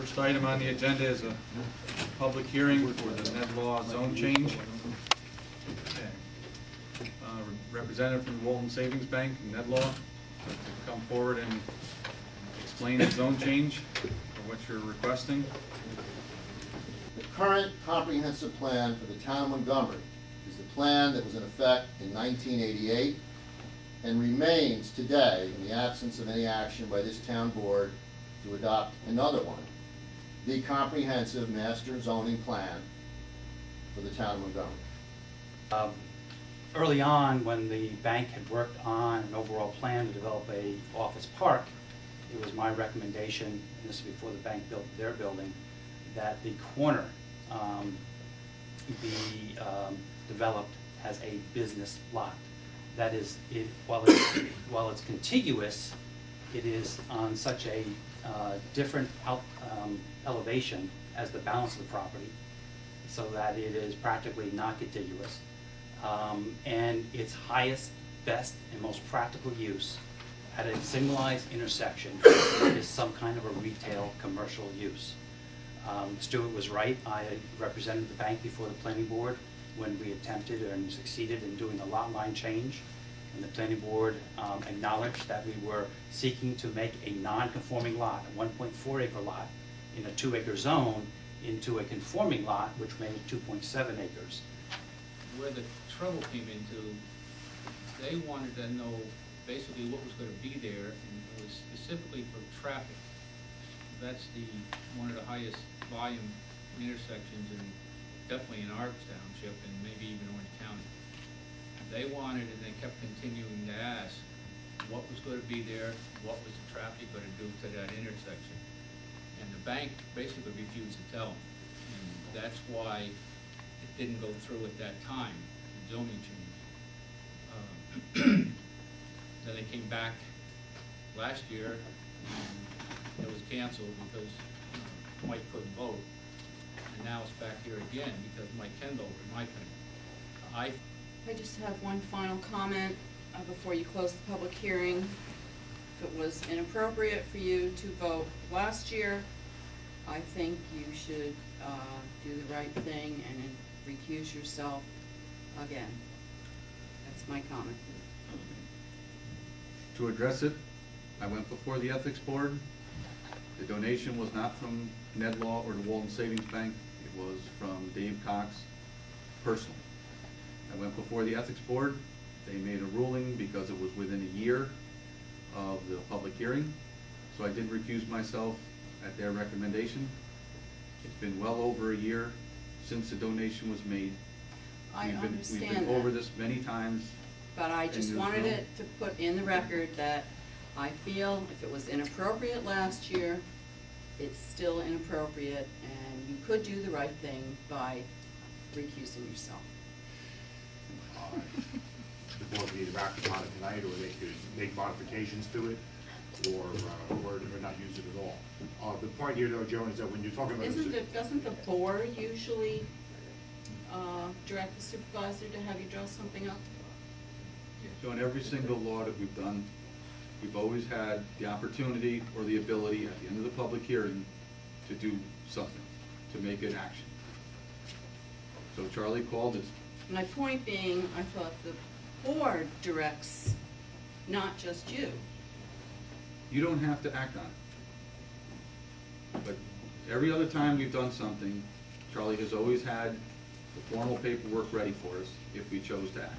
First item on the agenda is a public hearing for the Ned Law zone change. Representative from the Walton Savings Bank, Ned Law, to come forward and explain the zone change or what you're requesting. The current comprehensive plan for the town of Montgomery is the plan that was in effect in 1988 and remains today in the absence of any action by this town board to adopt another one, the comprehensive master zoning plan for the town of Montgomery. Early on, when the bank had worked on an overall plan to develop a office park, it was my recommendation, and this is before the bank built their building, that the corner be developed as a business lot. That is, while it's contiguous, it is on such a different elevation as the balance of the property, so that it is practically not contiguous. And its highest, best, and most practical use at a signalized intersection is some kind of a retail commercial use. Stuart was right. I represented the bank before the planning board when we attempted and succeeded in doing a lot line change. And the planning board acknowledged that we were seeking to make a non-conforming lot, a 1.4 acre lot in a 2 acre zone into a conforming lot which made 2.7 acres. Where the trouble came into, they wanted to know basically what was going to be there, and it was specifically for traffic. That's one of the highest volume intersections, and definitely in our township, and maybe even Orange County. They wanted, and they kept continuing to ask, what was going to be there, what was the traffic going to do to that intersection. And the bank basically refused to tell them. And that's why it didn't go through at that time, the zoning change. Then they came back last year, and it was canceled because Mike couldn't vote. And now it's back here again because Mike can vote, in my opinion. I just have one final comment before you close the public hearing. If it was inappropriate for you to vote last year, I think you should do the right thing and recuse yourself again. That's my comment. To address it, I went before the ethics board. The donation was not from Ned Law or the Walton Savings Bank. It was from Dave Cox personally. I went before the ethics board. They made a ruling because it was within a year of the public hearing. So I did recuse myself at their recommendation. It's been well over a year since the donation was made. We've been over this many times. But I just wanted it to put in the record that I feel if it was inappropriate last year, it's still inappropriate, and you could do the right thing by recusing yourself. The board can either act upon it tonight, or they could make modifications to it, or not use it at all. The point here, though, Joan, is that when you're talking about Doesn't the board usually direct the supervisor to have you draw something up? So in every single law that we've done, we've always had the opportunity or the ability at the end of the public hearing to do something, to make an action. So Charlie called it. My point being, I thought the board directs, not just you. You don't have to act on it. But every other time we've done something, Charlie has always had the formal paperwork ready for us if we chose to act.